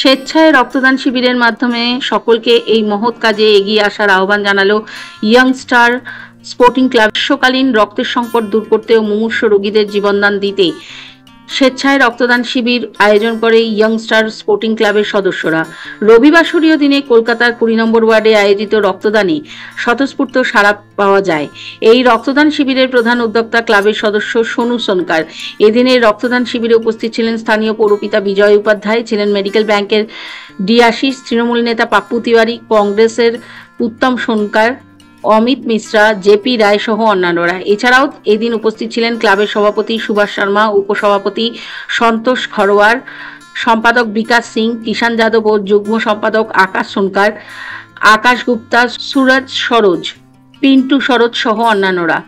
স্বেচ্ছায় রক্তদান শিবিরের মাধ্যমে সকলকে এই মহৎ কাজে এগিয়ে আসার আহ্বান জানালো ইয়ং স্টার স্পোর্টিং ক্লাব। গ্রীষ্মকালীন রক্তের সংকট দূর করতে ও মুমূর্ষু রোগীদের জীবনদান দিতে স্বেচ্ছায় রক্তদান শিবির আয়োজন করে ইয়ং স্টার স্পোর্টিং ক্লাবের সদস্যরা। রবিবাসরীয় দিনে কলকাতার 20 নম্বর ওয়ার্ডে আয়োজিত রক্তদানে স্বতঃস্ফূর্ত সাড়া পাওয়া যায়। এই রক্তদান শিবিরের প্রধান উদ্যোক্তা ক্লাবের সদস্য সোনু সোনকার। এদিনের রক্তদান শিবিরে উপস্থিত ছিলেন স্থানীয় পৌরপিতা বিজয় উপাধ্যায়, ছিলেন মেডিকেল ব্যাংকের ডিআশিস, তৃণমূল নেতা পাপ্পু তিওয়ারি, কংগ্রেসের উত্তম সোনকার, অমিত মিশ্রা, জেপি রায় সহ অন্যান্যরা। এছাড়াও এদিন উপস্থিত ছিলেন ক্লাবের সভাপতি সুভাষ শর্মা, উপসভাপতি সন্তোষ খরোয়ার, সম্পাদক বিকাশ সিং, কিষান যাদব ও যুগ্ম সম্পাদক আকাশ সোনকার, আকাশ গুপ্তা, সুরজ সরোজ, পিন্টু সরোজ সহ অন্যান্যরা।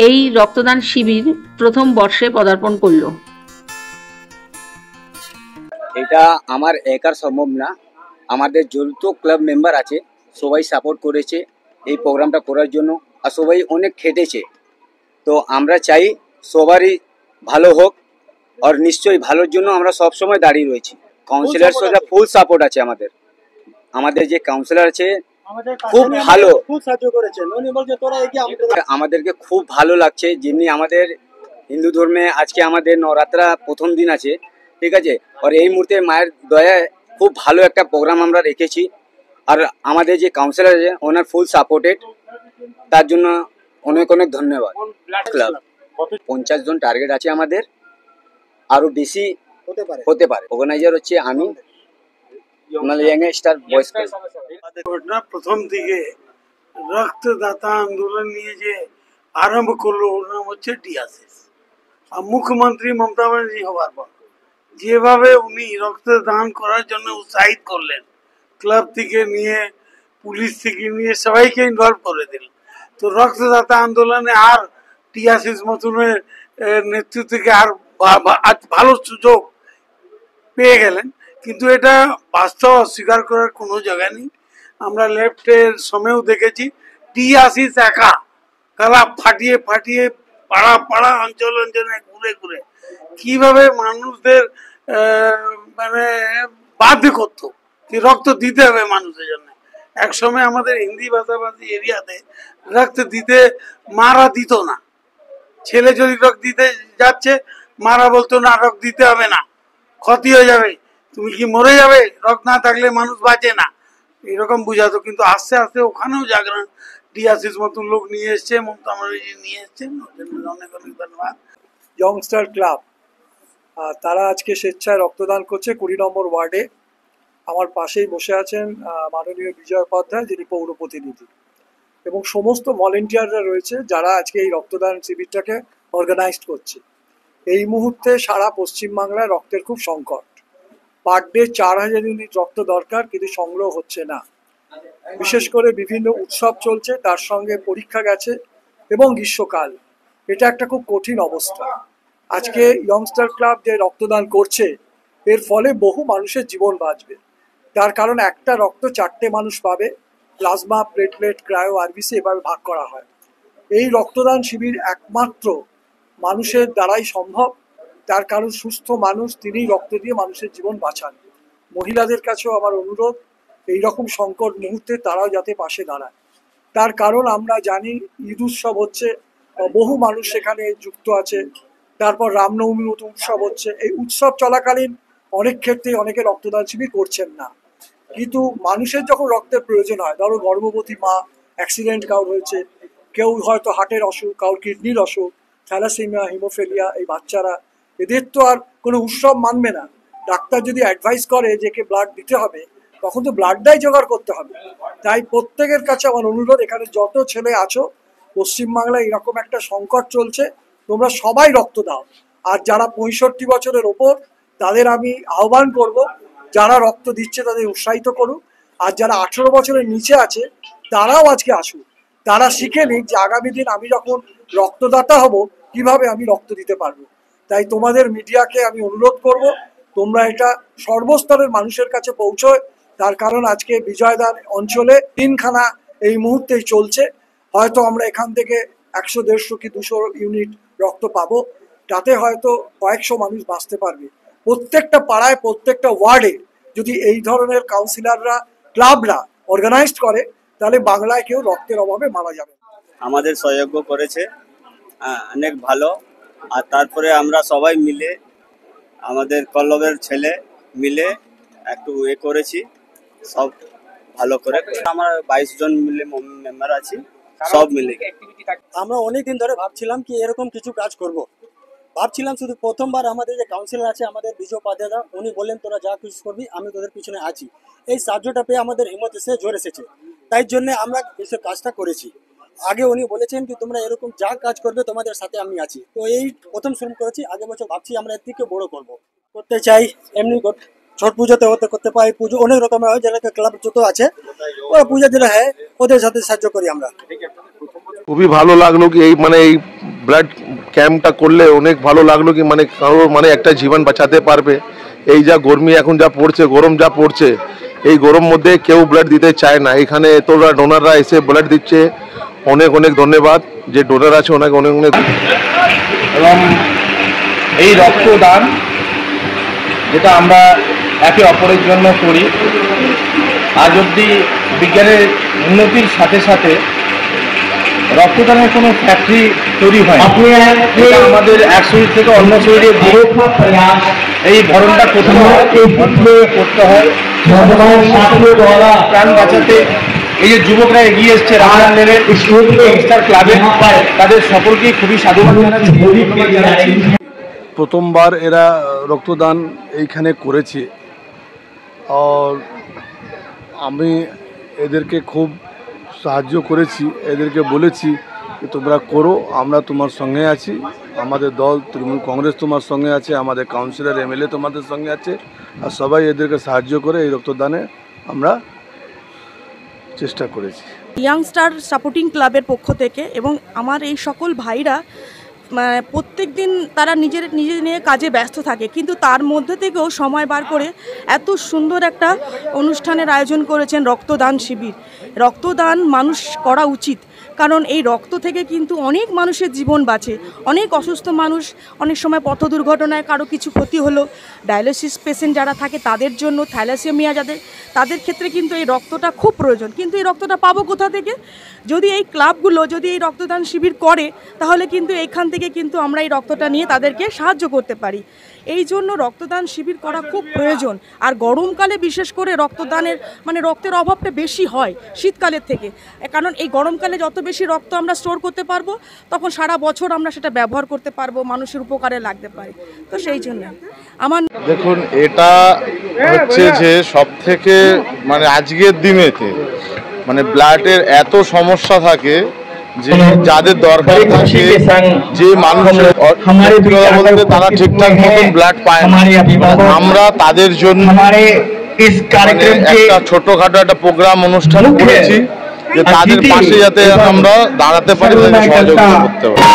এই রক্তদান শিবির প্রথম বর্ষে পদার্পণ করল। এটা আমার একার সম্ভব না, আমাদের যত ক্লাব মেম্বার আছে সবাই সাপোর্ট করেছে এই প্রোগ্রামটা করার জন্য, আর সবাই অনেক খেটেছে। তো আমরা চাই সবারই ভালো হোক, আর নিশ্চয়ই ভালোর জন্য আমরা সব সময় দাঁড়িয়ে রয়েছি। কাউন্সিলর সাথে ফুল সাপোর্ট আছে আমাদের। আমাদের যে কাউন্সিলর আছে খুব ভালো, আমাদেরকে খুব ভালো লাগছে। যেমনি আমাদের হিন্দু ধর্মে আজকে আমাদের নবরাত্রা প্রথম দিন আছে, ঠিক আছে, আর এই মুহূর্তে মায়ের দয়ায় খুব ভালো একটা প্রোগ্রাম আমরা রেখেছি। আর আমাদের যে কাউন্সিলর আছে ওনার ফুল সাপোর্টেড, তার জন্য অনেক অনেক ধন্যবাদ। ক্লাব 50 জন টার্গেট আছে আমাদের, আরো বেশি হতে পারে। অর্গানাইজার হচ্ছে আমি, ইয়াং স্টার বয়েজ ক্লাব। প্রথম দিকে রক্তদাতা আন্দোলন নিয়ে যে আরম্ভ করলো ওর নাম হচ্ছে ডিআরসিস। আর মুখ্যমন্ত্রী মমতা ব্যানার্জি হওয়ার পর যেভাবে উনি রক্তদান করার জন্য উৎসাহিত করলেন, ক্লাব থেকে নিয়ে পুলিশ থেকে নিয়ে সবাইকে ইনভলভ করে দিলেন। তো রক্তদাতা আন্দোলনে আর টিআরসিস মতনের নেতৃত্ব থেকে আর ভালো সুযোগ পেয়ে গেলেন। কিন্তু এটা বাস্তব অস্বীকার করার কোনো জায়গা নেই। আমরা লেফটের সময়ও দেখেছি টিআরসিস একা গলা ফাটিয়ে ফাটিয়ে পাড়া পাড়া অঞ্চল অঞ্চলে ঘুরে ঘুরে কিভাবে মানুষদের মানে বাধ্য করতো কি রক্ত দিতে হবে মানুষের জন্য। এক সময় আমাদের হিন্দি ভাষাভাষী এরিয়াতে রক্ত দিতে মারা দিত না। ছেলে যদি রক্ত দিতে যাচ্ছে মারা বলতো না, রক্ত দিতে হবে না, ক্ষতি হয়ে যাবে, তুমি কি মরে যাবে, রক্ত না থাকলে মানুষ বাঁচে না, এরকম বুঝাতো। কিন্তু আস্তে আস্তে ওখানেও জাগরণ ডিআরসিস মতন লোক নিয়ে এসছে, মমতা ব্যানার্জি নিয়ে এসছেন, অনেক অনেক ধন্যবাদ। ইয়ংস্টার ক্লাব তারা আজকে স্বেচ্ছায় রক্তদান করছে 20 নম্বর ওয়ার্ডে। আমার পাশেই বসে আছেন মাননীয় বিজয় উপাধ্যায়, যিনি পৌর প্রতিনিধি, এবং সমস্ত ভলেন্টিয়াররা রয়েছে যারা আজকে এই রক্তদান শিবিরটাকে অর্গানাইজ করছে। এই মুহূর্তে সারা পশ্চিমবাংলায় রক্তের খুব সংকট। পার ডে 4000 ইউনিট রক্ত দরকার, কিন্তু সংগ্রহ হচ্ছে না। বিশেষ করে বিভিন্ন উৎসব চলছে, তার সঙ্গে পরীক্ষা গেছে এবং গ্রীষ্মকাল, এটা একটা খুব কঠিন অবস্থা। আজকে ইয়ংস্টার ক্লাব যে রক্তদান করছে এর ফলে বহু মানুষের জীবন বাঁচবে। তার কারণ একটা রক্ত 4টে মানুষ পাবে। প্লাজমা, প্লেটলেট, ক্রায়ো, আরবিসি এভাবে ভাগ করা হয়। এই রক্তদান শিবির একমাত্র মানুষের দ্বারাই সম্ভব। তার কারণ সুস্থ মানুষ তিনিই রক্ত দিয়ে মানুষের জীবন বাঁচান। মহিলাদের কাছেও আমার অনুরোধ, এইরকম সংকট মুহূর্তে তারাও যাতে পাশে দাঁড়ায়। তার কারণ আমরা জানি ঈদ উৎসব হচ্ছে, বহু মানুষ সেখানে যুক্ত আছে। তারপর রামনবমীর মতো উৎসব হচ্ছে। এই উৎসব চলাকালীন অনেক ক্ষেত্রে অনেকে রক্তদান শিবির করছেন না। কিন্তু মানুষের যখন রক্তের প্রয়োজন হয়, ধরো গর্ভবতী মা, অ্যাক্সিডেন্ট কারোর হয়েছে, কেউ হয়তো হার্টের অসুখ, কারোর কিডনির অসুখ, থ্যালাসেমিয়া, হিমোফেলিয়া, এই বাচ্চারা, এদের তো আর কোনো উৎসব মানবে না। ডাক্তার যদি অ্যাডভাইস করে যে কে ব্লাড দিতে হবে, তখন তো ব্লাডটাই জোগাড় করতে হবে। তাই প্রত্যেকের কাছে আমার অনুরোধ, এখানে যত ছেলে আছো, পশ্চিমবাংলায় এরকম একটা সংকট চলছে, তোমরা সবাই রক্ত দাও। আর যারা 65 বছরের ওপর, তাদের আমি আহ্বান করব, যারা রক্ত দিচ্ছে তাদের উৎসাহিত করুন। আর যারা 18 বছরের নিচে আছে তারাও আজকে আসুন। তারা শিখে নিক যে আগামী দিন আমি যখন রক্তদাতা হব কিভাবে আমি রক্ত দিতে পারবো। তাই তোমাদের মিডিয়াকে আমি অনুরোধ করব, তোমরা এটা সর্বস্তরের মানুষের কাছে পৌঁছয়। তার কারণ আজকে বিজয়দার অঞ্চলে 3খানা এই মুহূর্তেই চলছে। হয়তো আমরা এখান থেকে 100, 150 কি 200 ইউনিট রক্ত পাবো, তাতে হয়তো কয়েকশো মানুষ বাঁচতে পারবে। প্রত্যেকটা পাড়ায়, প্রত্যেকটা ওয়ার্ডে যদি এই ধরনের কাউন্সিলররা ক্লাবরা অর্গানাইজড করে তাহলে বাংলায় কেউ রক্তের অভাবে মারা যাবে। আমাদের সহযোগ্য করেছে অনেক ভালো। আর তারপরে আমরা সবাই মিলে আমাদের ক্লাবের ছেলে মিলে একটু করেছি, সব ভালো করে। আমরা 22 জন মিলে মেম্বার আছি, সব মিলে। আমরা অনেকদিন ধরে ভাবছিলাম কি এরকম কিছু কাজ করব। ভাবছিলাম শুধু প্রথমবার আমাদের যে কাউন্সিলর আছে আমাদের বিজয় উপাধ্যায়, উনি বললেন তোরা যা কিছু করবি আমি তোদের পিছনে আছি। এই সাহায্যটা পেয়ে আমাদের হিম্মত এসে জোর এসেছে, তাই জন্য আমরা এইসব কাজটা করেছি। আগে উনি বলেছেন কি তোমরা এরকম যা কাজ করবে তোমাদের সাথে আমি আছি, তো এই প্রথম শুরু করেছি। আগে বছর ভাবছি আমরা এর থেকে বড় করতে চাই। এমনি ছট পুজোতে করতে পারি, পুজো অনেক রকমের হয়, যেটা ক্লাব যত আছে ওরা পূজা যেটা হয় ওদের সাথে সাহায্য করি আমরা। খুবই ভালো লাগলো কি এই ব্লাড ক্যাম্পটা করলে অনেক ভালো লাগলো কি কারোর একটা জীবন বাঁচাতে পারবে। এই যা গরমি এখন যা পড়ছে, গরম যা পড়ছে, এই গরম মধ্যে কেউ ব্লাড দিতে চায় না। এখানে এতটা ডোনাররা এসে ব্লাড দিচ্ছে, অনেক অনেক ধন্যবাদ যে ডোনার আছে, অনেক অনেক অনেক। এবং এই রক্তদান যেটা আমরা একে অপরের জন্য করি, আজ অবধি বিজ্ঞানের উন্নতির সাথে সাথে রক্তদানের কোনো ফ্যাক্টরি তৈরি হয় এটা আমাদের এক শরীর থেকে অন্য শরীরে এই ধরনটা করতে হয় প্রাণ বাঁচাতে। এই যে যুবকরা এগিয়ে এসছে রাজস্থান ক্লাবের, তাদের সকলকেই খুবই সাধুবাদ জানাচ্ছি। প্রথমবার এরা রক্তদান এইখানে করেছে, আর আমি এদেরকে খুব সাহায্য করেছি, এদেরকে বলেছি যে তোমরা করো, আমরা তোমার সঙ্গে আছি। আমাদের দল তৃণমূল কংগ্রেস তোমার সঙ্গে আছে, আমাদের কাউন্সিলর এমএলএ তোমাদের সঙ্গে আছে, আর সবাই এদেরকে সাহায্য করে এই রক্তদানে আমরা চেষ্টা করেছি। ইয়াংস্টার সাপোর্টিং ক্লাবের পক্ষ থেকে এবং আমার এই সকল ভাইরা প্রত্যেক দিন তারা নিজের নিয়ে কাজে ব্যস্ত থাকে, কিন্তু তার মধ্যে থেকেও সময় বার করে এত সুন্দর একটা অনুষ্ঠানের আয়োজন করেছেন রক্তদান শিবির। রক্তদান মানুষ করা উচিত, কারণ এই রক্ত থেকে কিন্তু অনেক মানুষের জীবন বাঁচে। অনেক অসুস্থ মানুষ, অনেক সময় পথ দুর্ঘটনায় কারো কিছু ক্ষতি হলো, ডায়ালিসিস পেশেন্ট যারা থাকে তাদের জন্য, থ্যালাসেমিয়া তাদের ক্ষেত্রে কিন্তু এই রক্তটা খুব প্রয়োজন। কিন্তু এই রক্তটা পাবো কোথা থেকে? যদি এই ক্লাবগুলো যদি এই রক্তদান শিবির করে তাহলে কিন্তু এইখান থেকে কিন্তু আমরা এই রক্তটা নিয়ে তাদেরকে সাহায্য করতে পারি। এই জন্য রক্তদান শিবির করা খুব প্রয়োজন। আর গরমকালে বিশেষ করে রক্তদানের রক্তের অভাবটা বেশি হয় শীতকালের থেকে, কারণ এই গরমকালে যত বেশি রক্ত আমরা স্টোর করতে পারবো তখন সারা বছর আমরা সেটা ব্যবহার করতে পারবো, মানুষের উপকারে লাগতে পারে। তো সেই জন্য আমার দেখুন, এটা হচ্ছে যে সব থেকে আজকের দিনেতে ব্লাডের এত সমস্যা থাকে যে যাদের দরকার থাকে, যে মানুষের বলতে তারা ঠিকঠাক মতন ব্লাড পায় না, আমরা তাদের জন্য একটা ছোটখাটো একটা প্রোগ্রাম অনুষ্ঠান করেছি যে তাদের পাশে যাতে আমরা দাঁড়াতে পারি, তাদের সহযোগিতা করতে পারি।